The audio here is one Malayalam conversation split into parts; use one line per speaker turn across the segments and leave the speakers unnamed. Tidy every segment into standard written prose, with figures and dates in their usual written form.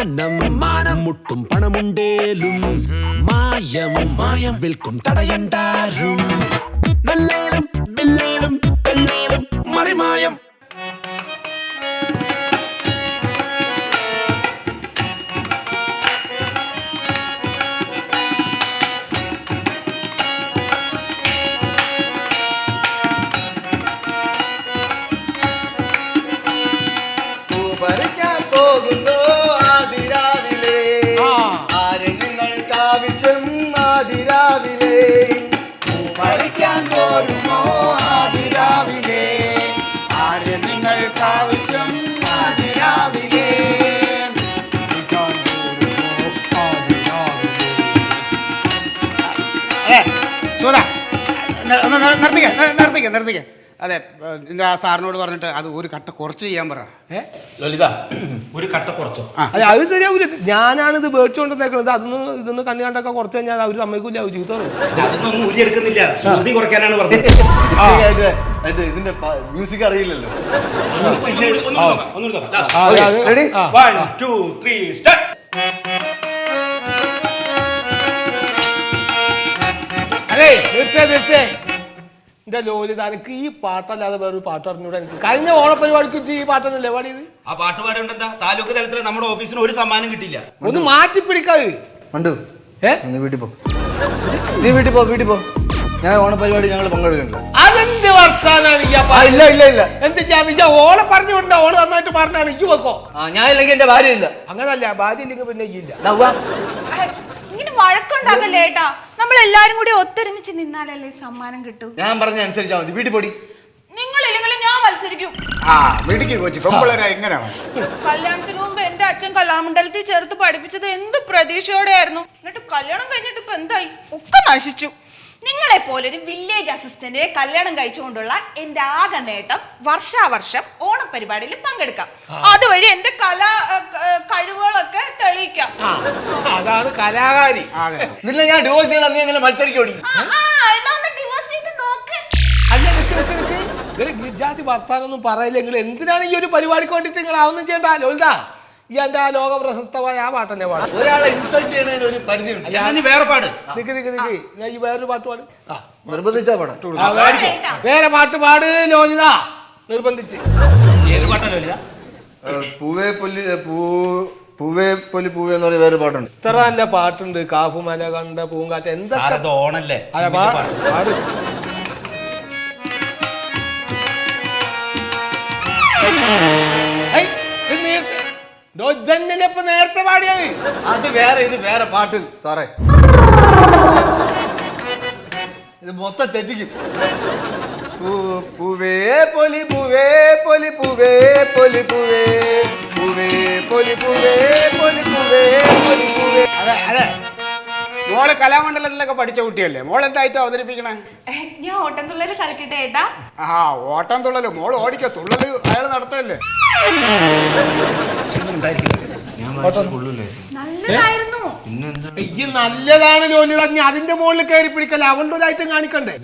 മാനം മാനം മുട്ടും പണമുണ്ടേലും മായം മായം വിൽക്കും തടയണ്ടാരും നല്ലേലും ബില്ലേലും പെല്ലേലും മറിമായം
പറിക്കാൻ പോരുമോ ആദിരാവിലെ ആര് നിങ്ങൾക്കാവശ്യം ആദിരാവിലെ സുധ നിർത്തിക്കേ അതെ നിന്റെ ആ സാറിനോട് പറഞ്ഞിട്ട് അത് ഒരു കട്ട കുറച്ച് ചെയ്യാൻ പറ.
ലളിത ഒരു കട്ട കുറച്ചോ?
അല്ല അത് ശരിയാവൂല. ഞാനാണിത് മേടിച്ചുകൊണ്ടിരിക്കുന്നത്. ഇതൊന്ന് കണ്ണു കണ്ടൊക്കെ കുറച്ച് കഴിഞ്ഞാൽ അവർ സമ്മതിക്കില്ല. അവർ ജീവിതം
അതൊന്നും ഊരി എടുക്കുന്നില്ല, ശ്രുതി കുറയ്ക്കാനാണ് പറഞ്ഞത്.
ഇതിന്റെ മ്യൂസിക് അറിയില്ലല്ലോ.
എന്റെ ലോലി തനക്ക് ഈ പാട്ടല്ലാതെ വേറൊരു പാട്ട് അറിഞ്ഞൂടെ? എനിക്ക് കഴിഞ്ഞ ഓണപരിപാടിക്ക് ഈ പാട്ടല്ലേ പാടിയത്?
ആ പാട്ട് പാടുണ്ടെന്താ താലൂക്ക് തലത്തിൽ നമ്മുടെ ഓഫീസിന് ഒരു സമ്മാനം കിട്ടില്ല.
ഒന്ന് മാറ്റി പിടിക്കാത്.
വീട്ടിൽ പോ. ഞാൻ ഓണപരിപാടി ഞങ്ങൾ പങ്കെടുക്കണില്ല.
അതെന്ത് വർത്താനാണ്? എന്താ ഓളെ പറഞ്ഞു വിടണ്ട. ഓള് നന്നായിട്ട് പറഞ്ഞാണ്. എനിക്ക് വെക്കോ.
ഞാൻ ഇല്ലെങ്കിൽ എന്റെ ഭാര്യ ഇല്ല.
അങ്ങനല്ല, ഭാര്യ ഇല്ലെങ്കിൽ പിന്നെ ഇല്ല.
ഇങ്ങനെ വഴക്കുണ്ടാകല്ലേ ഏട്ടാ. നമ്മളെല്ലാരും കൂടി ഒത്തൊരുമിച്ച് നിന്നാലല്ലേ സമ്മാനം കിട്ടൂ.
ഞാൻ പറഞ്ഞ അനുസരിച്ചാ മതി. വീട്ടിൽ പൊടി.
നിങ്ങളില്ലെങ്കിലും ഞാൻ മത്സരിക്കും. കല്യാണത്തിന് മുമ്പ് എന്റെ അച്ഛൻ കലാമണ്ഡലത്തിൽ ചേർത്ത് പഠിപ്പിച്ചത് എന്ത് പ്രതീക്ഷയോടെയായിരുന്നു. എന്നിട്ട് കല്യാണം കഴിഞ്ഞിട്ട് ഇപ്പൊ എന്തായി? ഒക്കെ നശിച്ചു. നിങ്ങളെ പോലൊരു വില്ലേജ് അസിസ്റ്റന്റ് കല്യാണം കഴിച്ചുകൊണ്ടുള്ള എന്റെ ആകെ നേട്ടം വർഷാവർഷം ഓണപരിപാടിയിൽ പങ്കെടുക്കാം. അതുവഴി എന്റെ കഴിവുകളൊക്കെ തെളിയിക്കാം.
അതാണ് കലാകാരി.
ഞാൻ ഡിവോഴ്സ് ചെയ്താൽ നീ എങ്ങനെ മത്സരിക്കോടി?
ജാതി വർത്താനൊന്നും പറയില്ല. നിങ്ങൾ എന്തിനാണ് ഈ ഒരു പരിപാടിക്ക് വേണ്ടിട്ട് നിങ്ങൾ അതൊന്നും ചെയ്യണ്ട. ലോലിത, ഈ എന്റെ ആ ലോക പ്രശസ്തമായ ആ പാട്ടെന്നെ പാടും.
ഒരാളെ ഇൻസൾട്ട് ചെയ്യുന്നതിന് ഒരു പരിധിയുണ്ട്.
വേറെ പാട്.
ഞാൻ ഈ വേറൊരു പാട്ട് പാടും.
നിർബന്ധിച്ചാ പാടാം.
വേറെ പാട്ട് പാട് ലോലിത, നിർബന്ധിച്ച്.
ഏത് പാട്ടാ ലോലിത?
പൂവേ പൊല്ലി പൂവേ പൊലി പൂവേ എന്ന് പറഞ്ഞ വേറെ പാട്ടുണ്ട്.
ഇത്ര നല്ല പാട്ടുണ്ട്. കാഫുമല കണ്ട പൂങ്കാറ്റ്. എന്തൊക്കെ
ഓണല്ലേ
പാട്. നേരത്തെ പാടിയത്
അത് വേറെ, ഇത് വേറെ പാട്ട് സാറേ. ഇത് മൊത്തം തെറ്റിക്കും. പൂവേ പൊലി പൂവേ പൊലി പൂവേ പൊലി പൂവേ പൂവേ പൊലി പൂവേ പൊലി പൂവേ പൊലി പൂവേ. അതെ അതെ, മോള് കലാമണ്ഡലത്തിലൊക്കെ പഠിച്ച കുട്ടിയല്ലേ? മോൾ എന്തായിട്ട് അവതരിപ്പിക്കണേ?
ഞാൻ ഓട്ടം തുള്ളല് കളിക്കട്ടെ ഏട്ടാ?
ഓട്ടം തുള്ളല് മോള് ഓടിക്കോ. തുള്ളല് അയാൾ നടത്തല്ലേ?
നല്ലതായിരുന്നു.
ഈ നല്ലതാണ് ലോലി. അതിന്റെ മുകളിൽ കയറി പിടിക്കല്ലേ? അവളുടെ ഒരു ഐറ്റം കാണിക്കണ്ടേ?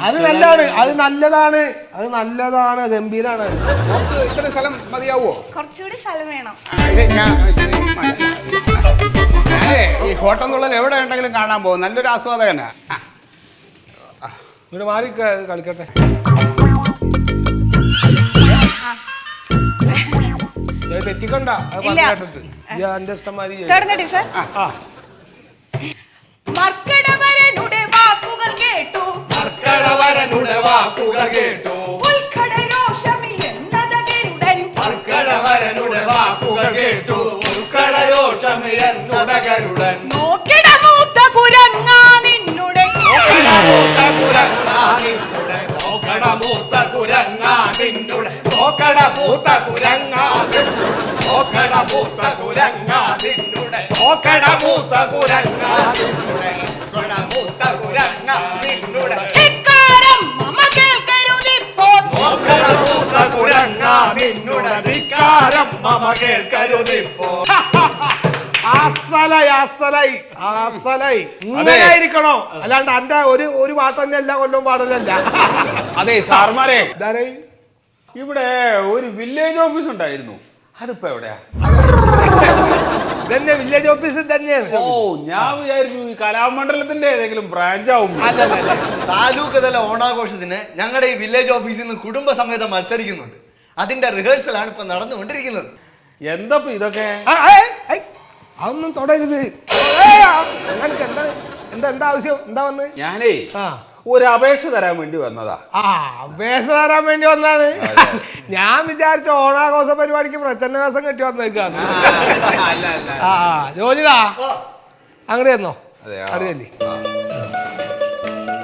അത് നല്ലതാണ്, അത് നല്ലതാണ്, അത് നല്ലതാണ്, ഗംഭീരാണ്.
ഇത്ര സ്ഥലം മതിയാവോ?
കുറച്ചുകൂടി സ്ഥലം വേണം.
ഈ ഓട്ടം തുള്ളൽ എവിടെ ഉണ്ടെങ്കിലും കാണാൻ പോകും. നല്ലൊരു ആസ്വാദകനാ.
ഇവിടെ മാറി കളിക്കട്ടെ. തെറ്റിക്കണ്ട. എന്റെ ഇഷ്ടംമാതിരി
മർക്കടവരനുടെ വാക്കുകൾ കേട്ടു.
മർക്കടവരനുടെ വാക്കുകൾ കേട്ടു.
ഉൾക്കടലോഷമി എന്നത് ഗരുഡൻ.
മർക്കടവരനുടെ വാക്കുകൾ കേട്ടു. ഉൾക്കടലോഷമി എന്നത് ഗരുഡൻ.
നോക്കിട മൂത്ത കുരങ്ങാ നിന്നുടെ.
നോക്കട കുരങ്ങാ നിന്നുടെ. നോക്കട മൂത്ത കുരങ്ങാ നിന്നുടെ. നോക്കട മൂത്ത കുരങ്ങാ നോക്കട മൂത്ത കുരങ്ങാ നിന്നുടെ. നോക്കട മൂത്ത കുരങ്ങാ നിന്നുടെ. നോക്കട മൂത്ത കുരങ്ങാ നിന്നുടെ.
ധിക്കാരം മമ കേൾക്കരുതിപ്പോൾ.
നോക്കട മൂത്ത കുരങ്ങാ നിന്നുടെ. ധിക്കാരം മമ കേൾക്കരുതിപ്പോൾ.
ഇങ്ങനെയായിരിക്കണോ? അല്ലാണ്ട് എന്റെ ഒരു പാട്ട് തന്നെ എല്ലാ കൊല്ലവും പാടലല്ല.
അതെ സാർമാരെ, ഇവിടെ ഒരു വില്ലേജ് ഓഫീസ് ഉണ്ടായിരുന്നു. അതിപ്പോ എവിടെയാ?
ഇതന്നെ വില്ലേജ് ഓഫീസിൽ തന്നെയാണ്.
ഓ ഞാൻ വിചാരിച്ചു ഈ കലാമണ്ഡലത്തിന്റെ ഏതെങ്കിലും ബ്രാഞ്ച് ആവും.
അല്ലല്ല.
താലൂക്ക് തല ഓണാഘോഷത്തിന് ഞങ്ങളുടെ ഈ വില്ലേജ് ഓഫീസിൽ നിന്ന് കുടുംബസമേതം മത്സരിക്കുന്നുണ്ട്. അതിന്റെ റിഹേഴ്സലാണ് ഇപ്പൊ നടന്നുകൊണ്ടിരിക്കുന്നത്.
എന്താ ഇതൊക്കെ?
അതൊന്നും തുടരുത്. നിങ്ങൾക്ക് എന്താ ആവശ്യം? എന്താ വന്ന്?
ഞാനേ
ആ
ഒരു അപേക്ഷ തരാൻ വേണ്ടി വന്നതാ.
അപേക്ഷ തരാൻ വേണ്ടി വന്നാണ്. ഞാൻ വിചാരിച്ച ഓണാഘോഷ പരിപാടിക്ക് പ്രച്ഛന്നവാസം കെട്ടി വന്നേക്കാണ്. ജോലിടാ അങ്ങോട്ട് ചെന്നോ. അറിയല്ലേ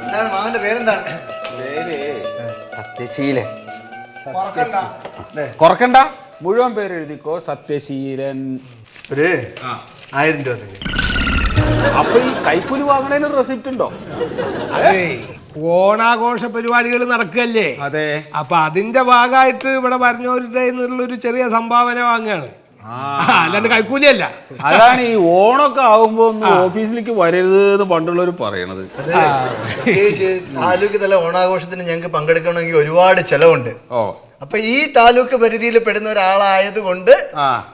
എന്താണ് മാമന്റെ പേരെന്താണ്?
പേര് സത്യശീലൻ. കുറക്കണ്ട, മുഴുവൻ പേര് എഴുതിക്കോ. സത്യശീലൻ.
ഒരു 1000 രൂപ തന്നെ.
അപ്പൊ ഈ കൈക്കൂലി വാങ്ങണേന് റെസിപ്റ്റ് ഉണ്ടോ?
അതെ, ഓണാഘോഷ പരിപാടികൾ നടക്കുകയല്ലേ.
അതെ.
അപ്പൊ അതിന്റെ ഭാഗമായിട്ട് ഇവിടെ പറഞ്ഞവരുടെ നിന്നുള്ളൊരു ചെറിയ സംഭാവന വാങ്ങുകയാണ്. അല്ലാണ്ട് കൈക്കൂലിയല്ല.
അതാണ് ഈ ഓണൊക്കെ ആവുമ്പോ ഒന്ന് ഓഫീസിലേക്ക് വരരുത് എന്ന് പണ്ടുള്ളവർ പറയണത്.
പ്രത്യേകിച്ച് താലൂക്ക് തല ഓണാഘോഷത്തിന് ഞങ്ങൾക്ക് പങ്കെടുക്കണമെങ്കിൽ ഒരുപാട് ചെലവുണ്ട്.
ഓ,
അപ്പൊ ഈ താലൂക്ക് പരിധിയിൽ പെടുന്ന ഒരാളായത് കൊണ്ട്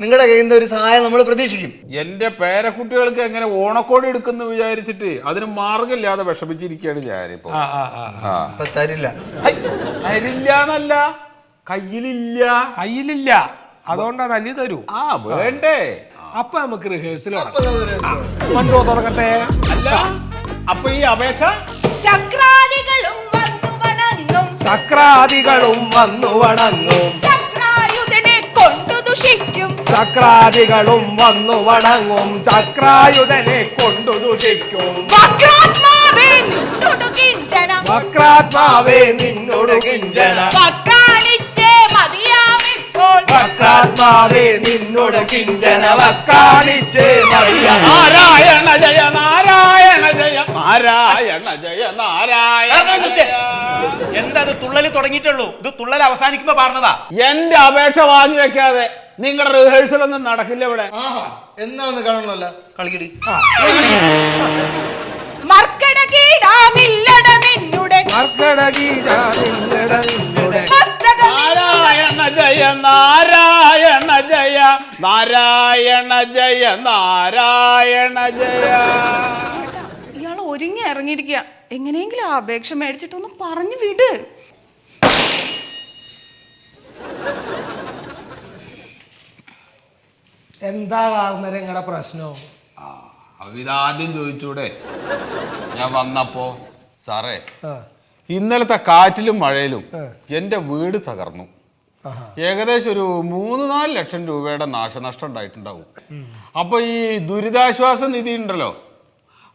നിങ്ങളുടെ കയ്യിൽ നിന്ന് ഒരു സഹായം നമ്മൾ പ്രതീക്ഷിക്കും.
എന്റെ പേരക്കുട്ടികൾക്ക് എങ്ങനെ ഓണക്കോടി എടുക്കുന്നു വിചാരിച്ചിട്ട് അതിന് മാർഗമില്ലാതെ വിഷമിച്ചിരിക്കുകയാണ് ഞാനിപ്പോ.
അപ്പൊ തരില്ല.
തരില്ലാന്നല്ല,
കയ്യിലില്ല. അതുകൊണ്ടാണ് അല്ലി തരൂ.
വേണ്ടേ?
അപ്പൊ നമുക്ക് റിഹേഴ്സൽ തുടങ്ങട്ടെ.
അല്ല, അപ്പൊ ഈ അപേക്ഷ
ശക്രാദികളും വന്നു വണങ്ങും,
ചക്രാദികളും വന്നു വണങ്ങും,
ചക്രായുധനെ കൊണ്ടു ദുഷിക്കും,
ചക്രാദികളും വന്നു വണങ്ങും, ചക്രായുധനെ കൊണ്ടു ദുഷിക്കും.
വക്രാത്മാവേ നിന്നോടു കിഞ്ചന,
വക്രാത്മാവേ നിന്നോട് കിഞ്ചന,
വക്കാണിച്ചേ മതിയാവിപ്പോൾ,
വക്രാത്മാവേ നിന്നോട് കിഞ്ചന, വക്കാണിച്ചേ മതിയാ.
നാരായണ ജയ നാരായണ ജയ നാരായണ ജയ നാരായണ ജയ.
എന്താ ഇത് തുള്ളല് തുടങ്ങിയിട്ടുള്ളൂ? ഇത് തുള്ളൽ അവസാനിക്കുമ്പോ പറഞ്ഞതാ.
എന്റെ അപേക്ഷ വാങ്ങി വെക്കാതെ നിങ്ങളുടെ റിഹേഴ്സൽ ഒന്നും നടക്കില്ല ഇവിടെ.
എന്നാ ഒന്ന് കാണണമല്ല കളിക്കടി.
മർക്കടകീടാവില്ലട നിന്നുടെ,
മർക്കടകീടാവില്ലട നിന്നുടെ,
നാരായണ ജയ നാരായണ ജയ നാരായണ ജയ നാരായണ ജയ.
ഇയാൾ ഒരുങ്ങി ഇറങ്ങിയിരിക്കുക. എങ്ങനെയെങ്കിലും ആ അപേക്ഷ മേടിച്ചിട്ടൊന്ന് പറഞ്ഞു വിട്.
എന്താ കാരണവരെ നിങ്ങളുടെ പ്രശ്നം?
ഇതാദ്യം ചോദിച്ചൂടെ? ഞാൻ വന്നപ്പോ സാറേ, ഇന്നലത്തെ കാറ്റിലും മഴയിലും എന്റെ വീട് തകർന്നു. ഏകദേശം ഒരു 3-4 ലക്ഷം രൂപയുടെ നാശനഷ്ടം ഉണ്ടായിട്ടുണ്ടാവും. അപ്പൊ ഈ ദുരിതാശ്വാസ നിധി ഉണ്ടല്ലോ,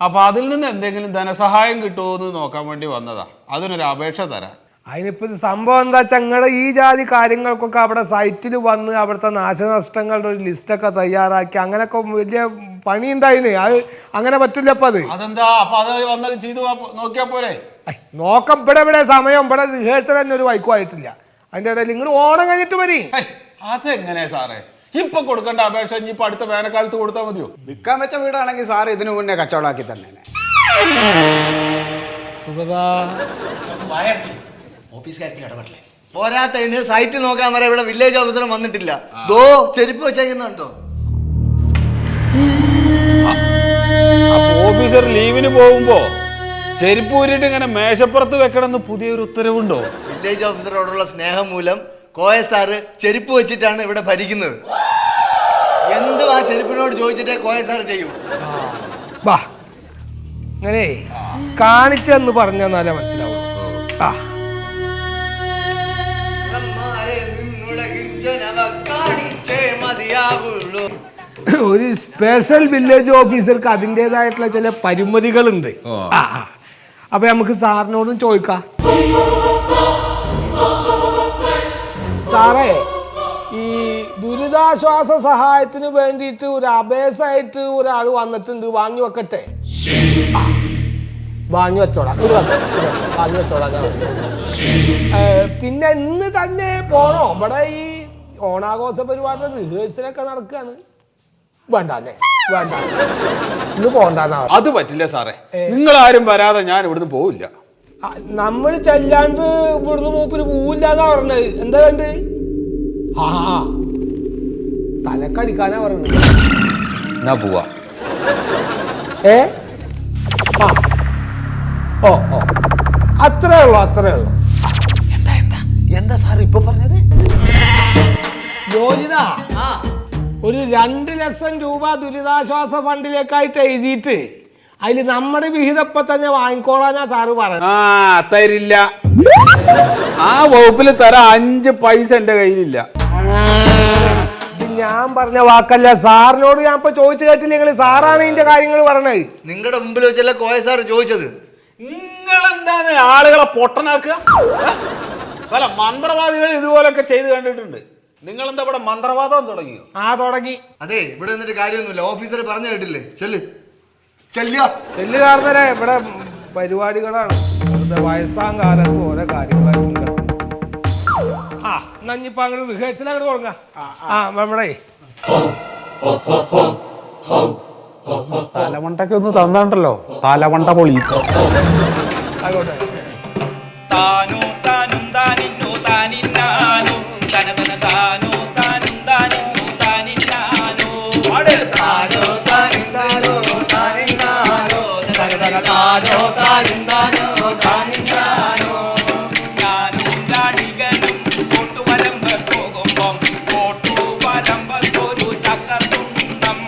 അപ്പൊ അതിൽ നിന്ന് എന്തെങ്കിലും ധനസഹായം കിട്ടുമോ എന്ന് നോക്കാൻ വേണ്ടി വന്നതാ. അതിനൊരു അപേക്ഷ തരാം.
അതിനിപ്പോ സംഭവം എന്താ വെച്ചാൽ നിങ്ങളുടെ ഈ ജാതി കാര്യങ്ങൾക്കൊക്കെ അവിടെ സൈറ്റിൽ വന്ന് അവിടുത്തെ നാശനഷ്ടങ്ങളുടെ ഒരു ലിസ്റ്റൊക്കെ തയ്യാറാക്കി അങ്ങനെയൊക്കെ വലിയ പണി ഉണ്ടായിന്. അത് അങ്ങനെ പറ്റില്ല. അപ്പൊ
അതെന്താ? അപ്പൊ അത് വന്നത് ചെയ്തു നോക്കിയാ പോരെ?
നോക്കാം. ഇവിടെ സമയം ഇവിടെ റിഹേഴ്സൽ തന്നെ ഒരു വൈക്കും ആയിട്ടില്ല. അതിന്റെ ഇടയിൽ നിങ്ങൾ ഓണം കഴിഞ്ഞിട്ട് വരി.
അതെങ്ങനെ സാറേ? ഇപ്പൊ കൊടുക്കേണ്ട അപേക്ഷ ഇനിയിപ്പോ അടുത്ത വേനൽക്കാലത്ത് കൊടുത്താൽ മതിയോ?
വിൽക്കാൻ വെച്ച വീടാണെങ്കിൽ സാറ് ഇതിനു മുന്നേ കച്ചവടാക്കി തന്നെ.
ഓഫീസ് കാര്യത്തിൽ ഇടപെടലേ.
പോരാത്തതിന് സൈറ്റ് നോക്കാൻ വരെ ഇവിടെ വില്ലേജ് ഓഫീസറും വന്നിട്ടില്ല. ദോ ചെരുപ്പ് വെച്ചേക്കുന്നുണ്ടോ?
ഓഫീസർ ലീവിന് പോകുമ്പോ ചെരുപ്പ് ഊരിട്ട് ഇങ്ങനെ മേശപ്പുറത്ത് വെക്കണമെന്ന് പുതിയൊരു ഉത്തരവുണ്ടോ?
വില്ലേജ് ഓഫീസറോടുള്ള സ്നേഹം മൂലം കോയ സാറ് ചെരുപ്പ് വെച്ചിട്ടാണ് ഇവിടെ ഭരിക്കുന്നത്. എന്തും ആ ചെരുപ്പിനോട് ചോദിച്ചിട്ടേ കോയ സാറ് ചെയ്യൂ.
വാ, അങ്ങനെ കാണിച്ചെന്ന് പറഞ്ഞാലേ മനസ്സിലാവും. ഒരു സ്പെഷ്യൽ വില്ലേജ് ഓഫീസർക്ക് അതിൻ്റെതായിട്ടുള്ള ചില പരിമിതികളുണ്ട്. അപ്പൊ നമുക്ക് സാറിനോടും ചോദിക്കാം. സാറേ, ഈ ദുരിതാശ്വാസ സഹായത്തിന് വേണ്ടിയിട്ട് ഒരു അപേക്ഷയായിട്ട് ഒരാൾ വന്നിട്ടുണ്ട്. വാങ്ങി വെക്കട്ടെ? വാങ്ങി വെച്ചോളാം. വാങ്ങി വെച്ചോളാം. പിന്നെ ഇന്ന് തന്നെ പോണോ? ഇവിടെ ഈ ഓണാഘോഷ പരിപാടിയുടെ റിഹേഴ്സലൊക്കെ നടക്കുകയാണ്. വേണ്ട അല്ലേ? വേണ്ട, ഇന്ന് പോണ്ടെന്നാ.
അത് പറ്റില്ല സാറേ. നിങ്ങൾ ആരും വരാതെ ഞാൻ ഇവിടുന്ന് പോവില്ല.
നമ്മൾ ചെല്ലാണ്ട് ഇവിടുന്ന് മൂപ്പര് പോവില്ലാന്നാ പറഞ്ഞത്. എന്താ കണ്ട്? തലക്കടിക്കാനാ പറഞ്ഞത്.
എന്നാ പോവാ.
ഏ ആ ഓ ഓ അത്രേ ഉള്ളൂ.
എന്താ സാർ ഇപ്പൊ പറഞ്ഞത്?
യോജിത ഒരു 2 ലക്ഷം രൂപ ദുരിതാശ്വാസ ഫണ്ടിലേക്കായിട്ട് എഴുതിയിട്ട് അതിൽ നമ്മുടെ വിഹിതപ്പം തന്നെ വാങ്ങിക്കോളാനാ സാറ് പറഞ്ഞത്.
ആ തരില്ല. ആ വകുപ്പിൽ തരാൻ 5 പൈസ എന്റെ കയ്യിലില്ല.
ഇത് ഞാൻ പറഞ്ഞ വാക്കല്ല, സാറിനോട് ഞാൻ ഇപ്പൊ ചോദിച്ചു കേട്ടില്ല. നിങ്ങൾ സാറാണ് ഇതിന്റെ കാര്യങ്ങൾ പറഞ്ഞത്.
നിങ്ങളുടെ മുമ്പിൽ വെച്ചല്ല കോയ സാർ ചോദിച്ചത്.
നിങ്ങളെന്താണ് ആളുകളെ പൊട്ടനാക്കുക? പല മന്ത്രവാദികൾ ഇതുപോലൊക്കെ ചെയ്ത് കണ്ടിട്ടുണ്ട്. നിങ്ങൾ എന്താ ഇവിടെ മന്ത്രവാദം തുടങ്ങിയോ?
തുടങ്ങി.
അതെ, ഇവിടെ എന്നിട്ട് കാര്യമൊന്നുമില്ല. ഓഫീസർ പറഞ്ഞു കേട്ടില്ലേ?
ചെല്ലുകാരനെ ഇവിടെ പരിപാടികളാണ്. ഇവിടുത്തെ വയസ്സാം കാലത്ത് ഓരോ കാര്യങ്ങളായിട്ടുണ്ട്. ആ നഞ്ഞിപ്പോ അങ്ങനെ റിഹേഴ്സൽ അങ്ങോട്ട് തുടങ്ങാം. നമ്മുടെ
തലമണ്ടൊക്കെ ഒന്ന് തന്നിട്ടുണ്ടല്ലോ, തലമണ്ട പൊളി.
ആയിക്കോട്ടെ.
താനോ താനും താനിന്നോ താനിന്നാനോ തനതന താനോ താനും താനിന്നോ താനിന്നാനോ
താനോ താനിന്നാനോ താനിന്നാനോ താനോ താനിന്നാനോ താനിന്നാനോ
ഞാനും ലാടികനും കോട്ടുവരമ്പ പോകുമ്പം കോട്ടുവരമ്പൊരു ചക്കത്തുണ്ടം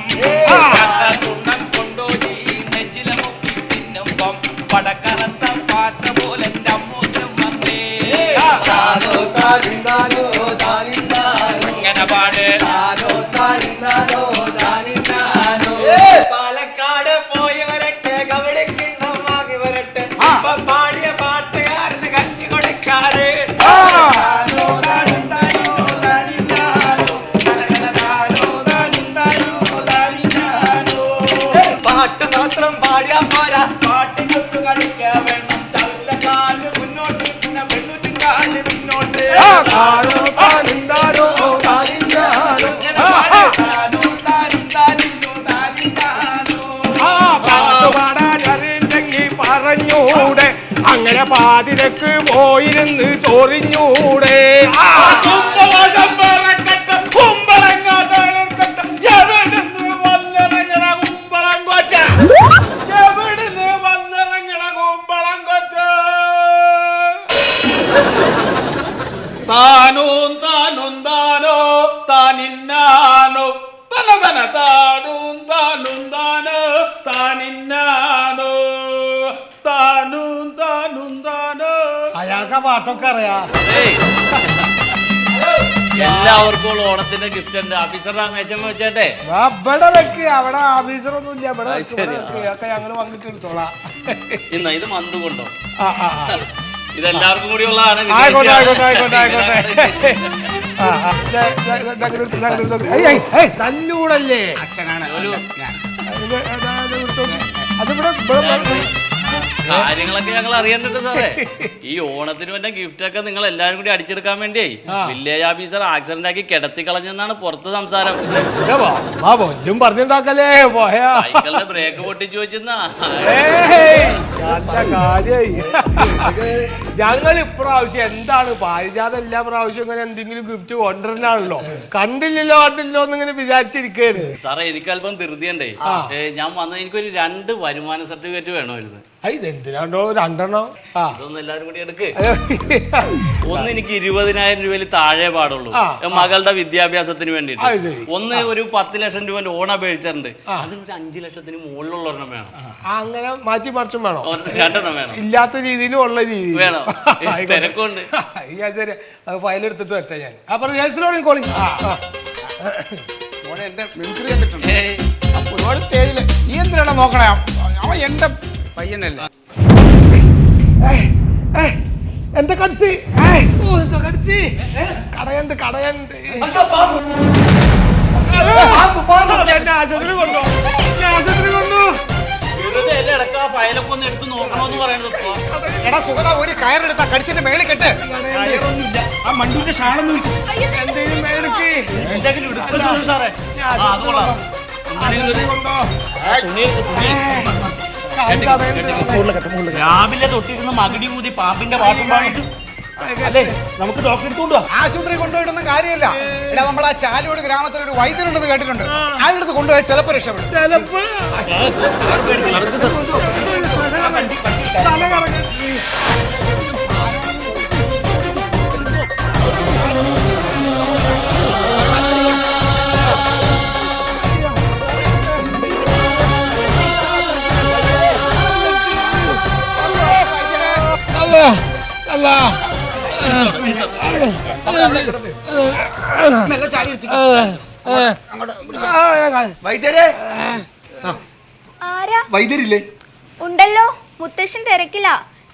ചക്കത്തുണ്ടം കൊണ്ടോരി നെഞ്ചിലെ മുക്കി തിന്നുമ്പം പടക്കലത്ത പാട്ട പോലെ അമ്മൂസം വന്നേ
താനോ താനിന്നാനോ താനിന്നാനോ
ഇങ്ങനെ പാടേ
താനോ താനിന്നാനോ താനിന്നാനോ പാലക്കാട് പോയി വരട്ടെ, കവടിക്കിണ്ണം വാങ്ങി വരട്ടെ, പാടിയ പാട്ടുകാരന് കഞ്ഞി കൊടുക്കാറ്. താനോ താനിന്നാനോ താനിന്നാനോ താനോ താനിന്നാനോ താനിന്നാനോ. പാട്ട് മാത്രം പാടിയാ പോരാ,
പാട്ടിനൊത്ത് കളിക്കാൻ വേണം ചവിട്ടക്കാല് മുന്നോട്ട് പിന്നെ പെണ്ണുറ്റി കാല് മുന്നോട്ട്
താനോ താനിന്നാനോ
താനിന്നാനോ
ഇങ്ങനെ പാടേ താനോ താനും താനിന്നോ താനിന്നാനോ
പാട്ട് പാടാൻ അറിയുണ്ടെങ്കിൽ പറഞ്ഞൂടെ, അങ്ങനെ പാതിരക്ക് പോയിരുന്ന് ചൊറിഞ്ഞൂടെ.
കുംഭവാസം പറക്കട്ടെ, കുമ്പളങ്ങ തളിർക്കട്ടെ, എവിടുന്ന് വന്നിറങ്ങണ കുമ്പളം കൊച്ച, എവിടുന്ന് വന്നിറങ്ങണ കുമ്പളം കൊച്ച. താനും താനും താനോ താനിന്നാനോ തനതന താനും താനും താനോ താനിന്നാനോ താനും താനും താനോ.
അയാൾക്ക് ആ പാട്ടൊക്കെ അറിയാ.
എല്ലാവർക്കും ഓണത്തിന്റെ ഗിഫ്റ്റ് ഉണ്ട്. ഓഫീസറുടെ മേശം വെച്ചേട്ടെ.
ഇവിടെ വെക്ക്, അവിടെ ഓഫീസറൊന്നും ഇല്ല. ഇവിടെ വെക്ക്,
ശരി.
ഇവിടെ വെക്ക്. ഒക്കെ ഞങ്ങള് വന്നിട്ട് എടുത്തോളാം.
ഇന്ന ഇത് മന്ത് കൊണ്ടോ?
ആ, ആ, ആ.
ഇതെല്ലാവർക്കും കൂടി ഉള്ളതാണ്.
ആയിക്കോട്ടെ ആയിക്കോട്ടെ ആയിക്കോട്ടെ ആയിക്കോട്ടെ. ആ, ആ. തന്നൂടല്ലേ
അച്ഛനാണ് ഞാൻ.
അതിവിടെ
കാര്യങ്ങളൊക്കെ ഞങ്ങൾ അറിയണ്ടുണ്ട് സാറേ. ഈ ഓണത്തിന് വന്ന ഗിഫ്റ്റ് ഒക്കെ നിങ്ങൾ എല്ലാരും കൂടി അടിച്ചെടുക്കാൻ വേണ്ടിയായി വില്ലേജ് ഓഫീസർ ആക്സിഡന്റ് ആക്കി കിടത്തി കളഞ്ഞെന്നാണ് പുറത്ത് സംസാരം.
ഒന്നും പറഞ്ഞിണ്ടാക്കല്ലേ പോയാ.
സൈക്കിളിന്റെ ബ്രേക്ക് പൊട്ടിച്ചു വെച്ചെന്നാ.
ഞങ്ങൾ ഇപ്രാവശ്യം എന്താണ് പാരിജാത എല്ലാ പ്രാവശ്യം ഇങ്ങനെ എന്തെങ്കിലും ഗിഫ്റ്റ് കൊണ്ടുവരുന്നാണല്ലോ. കണ്ടില്ലല്ലോ എന്നിങ്ങനെ വിചാരിച്ചിരിക്കുകയാണ്.
സാറേ എനിക്ക് അല്പം ധൃതിയുണ്ടേ. ഞാൻ വന്നത് എനിക്കൊരു 2 വരുമാന സർട്ടിഫിക്കറ്റ് വേണമായിരുന്നു.
ഇതെന്തിനാണ്ടോ 2
അതൊന്നും എല്ലാരും കൂടി എടുക്ക്. ഒന്ന് എനിക്ക് 20,000 രൂപയിൽ താഴെ പാടുള്ളൂ മകളുടെ വിദ്യാഭ്യാസത്തിന് വേണ്ടിട്ട്. ഒന്ന് ഒരു 10 ലക്ഷം രൂപ ലോൺ അപേക്ഷിച്ചിട്ടുണ്ട്. അതിനൊരു 5 ലക്ഷത്തിന് മുകളിലുള്ള ഒരെണ്ണം വേണം.
അങ്ങനെ മാറ്റി മറിച്ചും വേണം.
2 വേണം.
ഇല്ലാത്ത രീതിയിലും ഉള്ള രീതി
വേണം. തിരക്കുണ്ട്.
ശരി, അത് ഫയൽ എടുത്തിട്ട് വെച്ചാ ഞാൻ. അപ്പൊ റിഹേഴ്സലോട് കോളി.
മോനെ എന്റെ മിമിക്രി കണ്ടിട്ടുണ്ട്. ഒരുപാട് സ്റ്റേജില് നീ എന്തിനാണ് നോക്കണേ? അവൻ എന്റെ പയ്യനല്ലേ.
എന്താ കടിച്ച്? കടിച്ച് കടയണ്ട് കടയണ്ട്. എന്നെ ആശുപത്രി കൊണ്ടോ, ആശുപത്രി കൊണ്ടു.
വെറുതെ എന്റെ ഇടയ്ക്ക് ആ ഫയലൊക്കെ ഒന്ന് എടുത്ത് നോക്കണമെന്ന് പറയുന്നത് ഇപ്പൊ.
എടാ സുഗത, ഒരു കയറെടുത്താ കടിച്ചിന്റെ മേളിൽ കെട്ട്.
ആ മണ്ടൂന്റെ ഷാളൊന്നും
എന്തെങ്കിലും മേടിക്ക്.
എന്തെങ്കിലും എടുക്കുന്നു സാറേ. അത് കൊള്ളാം. രാവിലെ തൊട്ടിരുന്ന് മകിടി ഊതി പാമ്പിന്റെ പാട്ടും പാടിട്ട്
അല്ലേ നമുക്ക് ഡോക്ടറെ എടുത്തോണ്ട് പോവാം.
ആശുപത്രി കൊണ്ടുപോയിട്ടൊന്നും കാര്യമില്ല. എടാ നമ്മുടെ ആ ചാലോട് ഗ്രാമത്തിൽ ഒരു വൈദ്യനുണ്ടെന്ന് കേട്ടിട്ടുണ്ട്. അയാളുടെ കൊണ്ടുപോയി ചിലപ്പോൾ രക്ഷപ്പെടും.
ചിലപ്പോ തല കറങ്ങി.
വൈദ്യരെ
ആരാ
വൈദ്യരില്ലേ?
ഉണ്ടല്ലോ, മുത്തശ്ശൻ തിരക്കില്ല.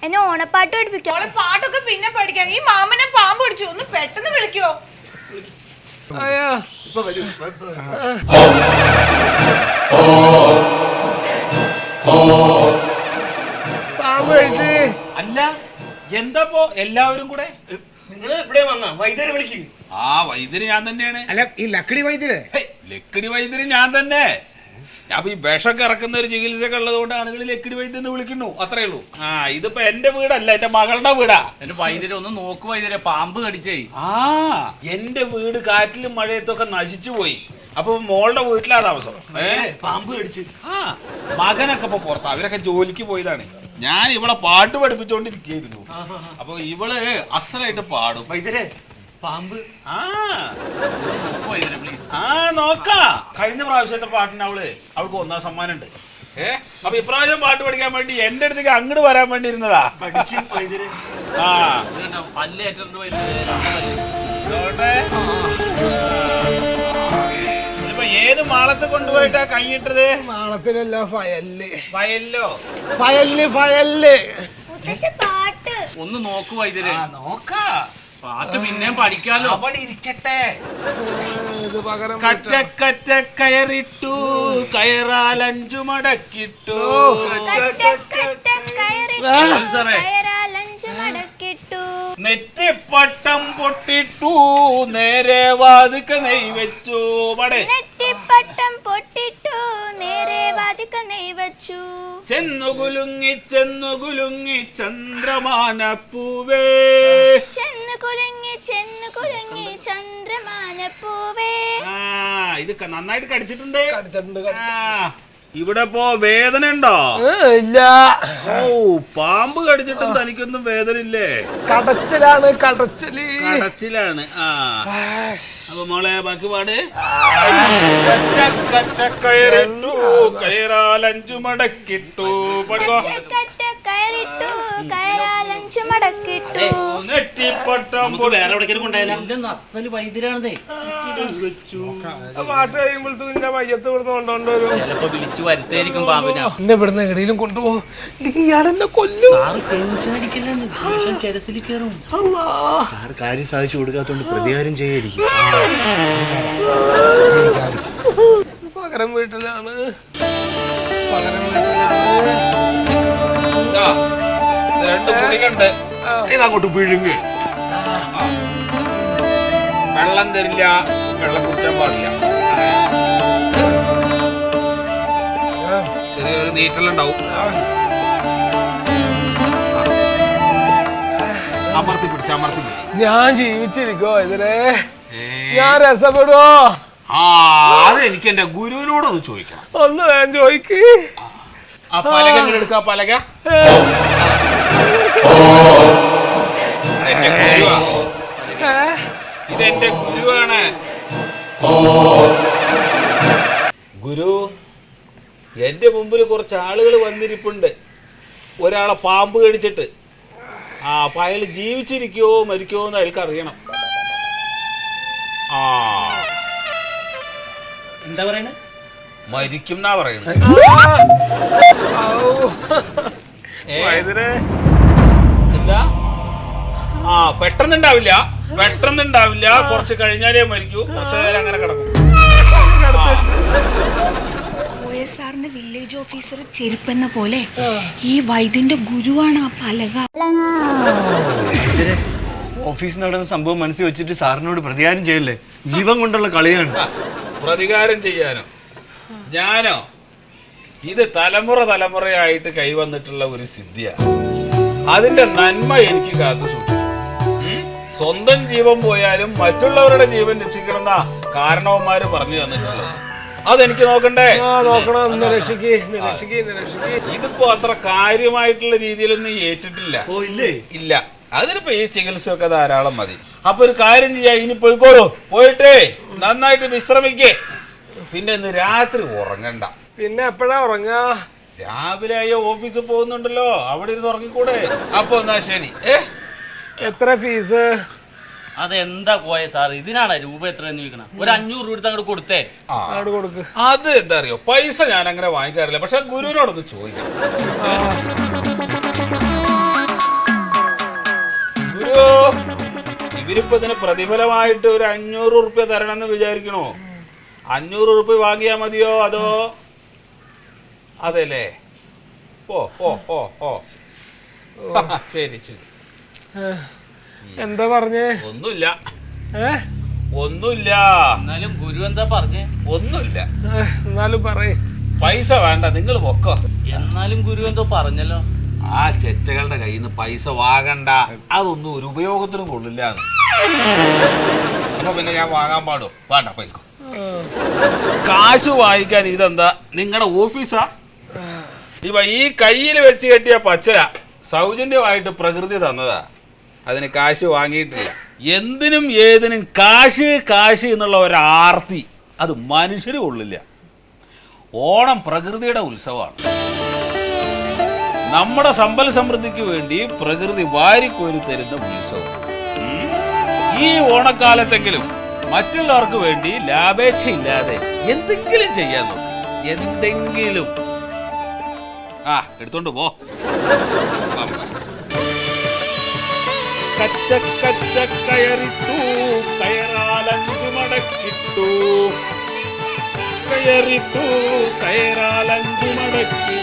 എന്നെ ഓണപ്പാട്ട് പഠിപ്പിക്കാം.
മോളെ പാട്ടൊക്കെ പിന്നെ പഠിക്കാം. ഈ മാമനെ പാമ്പ് പിടിച്ചു, ഒന്ന് പെട്ടെന്ന് വിളിക്കോ.
അയ്യോ പാമ്പ് കഴിച്ച്.
അല്ല എന്താപ്പോ എല്ലാവരും കൂടെ
നിങ്ങൾ ഇവിടെ വന്ന വൈദ്യരെ വിളിക്ക്.
ആ വൈദ്യര് ഞാൻ തന്നെയാണ്.
അല്ല ഈ ലക്കടി വൈദ്യര്
ലക്കിടി വൈദ്യര് ഞാൻ തന്നെ. ഞാൻ ഈ വിഷമൊക്കെ ഇറക്കുന്ന ഒരു ചികിത്സയൊക്കെ ഉള്ളത് കൊണ്ട് ആളുകൾ ലക്കിടി വൈദ്യം എന്ന് വിളിക്കുന്നു, അത്രേ ഉള്ളൂ. ആ ഇതിപ്പോ എന്റെ വീടല്ല, എന്റെ മകളുടെ വീടാ.
എന്റെ വൈദ്യരെ ഒന്ന് നോക്ക് വൈദ്യരെ, പാമ്പ് കടിച്ചേ.
ആ എന്റെ വീട് കാറ്റിലും മഴയത്തൊക്കെ നശിച്ചു പോയി. അപ്പൊ മോളുടെ വീട്ടിലാ താമസം.
പാമ്പ് കടിച്ച്.
ആ മകനൊക്കെ ഇപ്പൊ പുറത്താ, അവരൊക്കെ ജോലിക്ക് പോയതാണ്. ഞാൻ ഇവിടെ പാട്ട് പഠിപ്പിച്ചോണ്ടിരിക്കുന്നു. അപ്പൊ ഇവള് അസലായിട്ട് പാടും.
വൈദ്യരെ പാമ്പ്.
ആ
നോക്ക് വൈദ്യരെ പ്ലീസ്.
ആ നോക്കാ. കഴിഞ്ഞ പ്രാവശ്യത്തെ പാട്ടിന് അവൾക്ക് 1ാം സമ്മാനം ഉണ്ട്. അപ്പൊ ഇപ്രാവശ്യം പാട്ട് പഠിക്കാൻ വേണ്ടി എന്റെ അടുത്തേക്ക് അങ്ങോട്ട് വരാൻ വേണ്ടി ഇരുന്നതാ.
പഠിച്ച് വൈദ്യരെ.
ആ
പല്ലേറ്റുണ്ട് വൈദ്യരെ.
ഇതോട്ടെ. ഇതിപ്പോ ഏത് മാളത്ത് കൊണ്ടുപോയിട്ടാ കൈയിട്ടത്?
മാളത്തിലല്ല, ഫയലില്.
വയലിലോ?
ഫയലില്.
മുത്തശ്ശ പാട്ട്.
ഒന്ന് നോക്ക് വൈദ്യരെ.
നോക്കാ.
പാട്ട് പിന്നെയും പഠിക്കാലോ.
അവിടെ ഇരിക്കട്ടെ.
ഇത് പകരം
കറ്റ കറ്റ കയറിട്ടു, കയറാൽ 5 മടക്കിട്ടു.
സാറേ.
കയറാലഞ്ചു മടക്കിട്ടു.
നെറ്റിപ്പട്ടം പൊട്ടിട്ടു, നേരെ വാതിക്ക നെയ് വെച്ചു. പടേ.
നെറ്റിപ്പട്ടം പൊട്ടിട്ടു, നേരെ വാതിക്ക നെയ് വച്ചു.
ചെന്നുകുലുങ്ങി ചെന്നുകുലുങ്ങി ചന്ദ്രമാനപ്പൂവേ.
ചെന്നു കുലുങ്ങി ചന്ദ്രമാനപ്പൂവേ.
ആ ഇത് നന്നായിട്ട് കടിച്ചിട്ടുണ്ട്.
കടിച്ചിട്ടുണ്ട്.
ആ ഇവിടെ ഇപ്പോ വേദന ഉണ്ടോ?
ഇല്ല.
ഓ പാമ്പ് കടിച്ചിട്ടും തനിക്കൊന്നും വേദന ഇല്ലേ?
കടച്ചിലാണ്, കടച്ചില്.
കടച്ചിലാണ്. ആ അപ്പൊ മോളെ ബാക്കി പാട്. കയറിട്ടു, കയറാൽ 5 മടക്കിട്ടു. പഠിക്കോ.
കയറിട്ടു, കയറാലഞ്ചു മടക്കിട്ടു.
നെറ്റിപ്പട്ടം
വേറെ എവിടേക്കും കൊണ്ടായാലും അസല് വൈദ്യരാണതേ.
പാട്ട് കഴിയുമ്പോഴത്തേക്കും നിന്റെ മയ്യത്ത് ഇവിടുന്ന് കൊണ്ടുവരും.
ചിലപ്പോ വിളിച്ചു വരുത്തായിരിക്കും പാമ്പിനെ.
എന്നെ ഇവിടുന്ന് എവിടെയും കൊണ്ടുപോകും. ഇയാളെന്നെ കൊല്ലും.
ടെൻഷൻ അടിക്കില്ലെന്ന് ചെരസിൽ കയറും.
സാർ കാര്യം സാധിച്ചു കൊടുക്കാത്തോണ്ട് പ്രതികാരം ചെയ്യായിരിക്കും.
പകരം വീട്ടിലാണ്.
രണ്ട് കുളികണ്ട്. ഇതങ്ങോട്ട് വിഴുങ്ങ്. വെള്ളം തരില്ല, വെള്ളം കുടിക്കാൻ പാടില്ല. ചെറിയൊരു നീറ്റലുണ്ടാവും. അമർത്തി പിടിച്ച അമർത്തി പിടിച്ച.
ഞാൻ ജീവിച്ചിരിക്കോ ഇതിനെ? ഞാൻ രസപ്പെടുവോ?
ആ അത് എനിക്ക് എന്റെ ഗുരുവിനോടൊന്ന് ചോദിക്കണം.
ഒന്ന് വേഗം ചോദിക്ക്.
ആ പലക എങ്ങനെ എടുക്കാ? പലക ഇതെന്റെ ഗുരുവാ. ഇതെന്റെ ഗുരുവാണ്. ഗുരു, എന്റെ മുമ്പിൽ കുറച്ച് ആളുകൾ വന്നിരിപ്പുണ്ട്. ഒരാളെ പാമ്പ് കടിച്ചിട്ട്. ആ അപ്പൊ അയാൾ ജീവിച്ചിരിക്കോ മരിക്കോ എന്ന് അയാൾക്ക് അറിയണം. ആ
എന്താ പറയണേ?
മരിക്കും എന്നാ പറയണത്. എന്താ? ആ പെട്ടെന്നുണ്ടാവില്ല, പെട്ടെന്നുണ്ടാവില്ല. കുറച്ച് കഴിഞ്ഞാലേ മരിക്കൂ. കുറച്ച് നേരം അങ്ങനെ കിടക്കും.
സാറിന്റെ വില്ലേജ് ഓഫീസർ ചെരുപ്പെന്ന പോലെ ഈ വൈദ്യന്റെ ഗുരുവാണ് ആ പലക.
ഓഫീസിൽ നടന്ന സംഭവം മനസ്സിൽ വെച്ചിട്ട് സാറിനോട് പ്രതികാരം ചെയ്യല്ലേ? ജീവൻ കൊണ്ടുള്ള കളിയാണ്.
പ്രതികാരം ചെയ്യാനോ? ഞാനോ? ഇത് തലമുറയായിട്ട് കൈവന്നിട്ടുള്ള ഒരു സിദ്ധിയാണ്. അതിന്റെ നന്മ എനിക്ക് കാത്തു സൂക്ഷിക്കും. സ്വന്തം ജീവൻ പോയാലും മറ്റുള്ളവരുടെ ജീവൻ രക്ഷിക്കണമെന്ന കാരണവന്മാര് പറഞ്ഞു തന്നിട്ടുള്ളത്. അതെനിക്ക് നോക്കണ്ടേ?
നോക്കണം.
ഇതിപ്പോ അത്ര കാര്യമായിട്ടുള്ള രീതിയിലൊന്നും ഏറ്റിട്ടില്ല.
ഓ ഇല്ലേ?
ഇല്ല. അതിനിപ്പോ ഈ ചികിത്സയൊക്കെ ധാരാളം മതി. അപ്പൊ ഒരു കാര്യം ചെയ്യാ, ഇനി പോയിക്കോളൂ. പോയിട്ടേ നന്നായിട്ട് വിശ്രമിക്കേ. പിന്നെ ഇന്ന് രാത്രി ഉറങ്ങണ്ട.
പിന്നെ എപ്പോഴാ ഉറങ്ങാ?
രാവിലെ ഓഫീസിൽ പോകുന്നുണ്ടല്ലോ, അവിടെ ഇരുന്ന് ഉറങ്ങിക്കൂടെ? അപ്പൊ എന്നാ ശരി.
എത്ര ഫീസ്?
അതെന്താ കോയ സാർ, ഇതിനാണ് രൂപ എത്രയെന്ന് ചോദിക്കണം? ഒരു 500 രൂപ എടുത്ത് അങ്ങോട്ട് കൊടുത്തേ.
കൊടുക്ക്.
അത് എന്താ അറിയോ, പൈസ ഞാൻ അങ്ങനെ വാങ്ങിക്കാറില്ല. പക്ഷെ ഗുരുവിനോടൊന്ന് ചോദിക്കണം. ഗുരു, ഇവരിപ്പോ ഇതിന് പ്രതിഫലമായിട്ട് ഒരു 500 റുപ്യ തരണമെന്ന് വിചാരിക്കണോ? 500 റുപ്യ വാങ്ങിയാ മതിയോ അതോ? അതെല്ലേ? ഓ ഓ ഓ ഓ ശരി ശരി.
എന്താ പറഞ്ഞേ?
ഒന്നുമില്ല.
എന്നാലും ഗുരു എന്താ പറഞ്ഞേ?
ഒന്നുമില്ല.
എന്നാലും പറയേ.
പൈസ വേണ്ട, നിങ്ങൾ പൊക്കോ.
എന്നാലും ഗുരു എന്തോ പറഞ്ഞല്ലോ.
ആ ചെറ്റകളുടെ കയ്യിൽ നിന്ന് പൈസ വാങ്ങണ്ട, അതൊന്നും ഒരു ഉപയോഗത്തിനും കൊള്ളില്ല. അപ്പൊ പിന്നെ ഞാൻ വാങ്ങാൻ പാടോ? വേണ്ട, പൈസ. കാശ് വാങ്ങിക്കാൻ ഇതെന്താ നിങ്ങളുടെ ഓഫീസാ? ഇവ ഈ കയ്യിൽ വെച്ച് കെട്ടിയ പച്ചല സൗജന്യമായിട്ട് പ്രകൃതി തന്നതാ. അതിന് കാശ് വാങ്ങിയിട്ടില്ല. എന്തിനും ഏതിനും കാശ് കാശ് എന്നുള്ള ഒരാർത്തി അത് മനുഷ്യന് കൊള്ളില്ല. ഓണം പ്രകൃതിയുടെ ഉത്സവമാണ്. നമ്മുടെ സമ്പൽ സമൃദ്ധിക്ക് വേണ്ടി പ്രകൃതി വാരിക്കോരി തരുന്ന ഉത്സവം. ഈ ഓണക്കാലത്തെങ്കിലും മറ്റുള്ളവർക്ക് വേണ്ടി ലാഭേച്ഛയില്ലാതെ എന്തെങ്കിലും ചെയ്യാൻ നോക്കും. എന്തെങ്കിലും. എടുത്തോണ്ട് പോ. കച്ച കച്ച കയറിട്ടു, കയറാലഞ്ചു മടക്കിട്ടു, കയറിട്ടു കയറാലഞ്ചു മടക്കി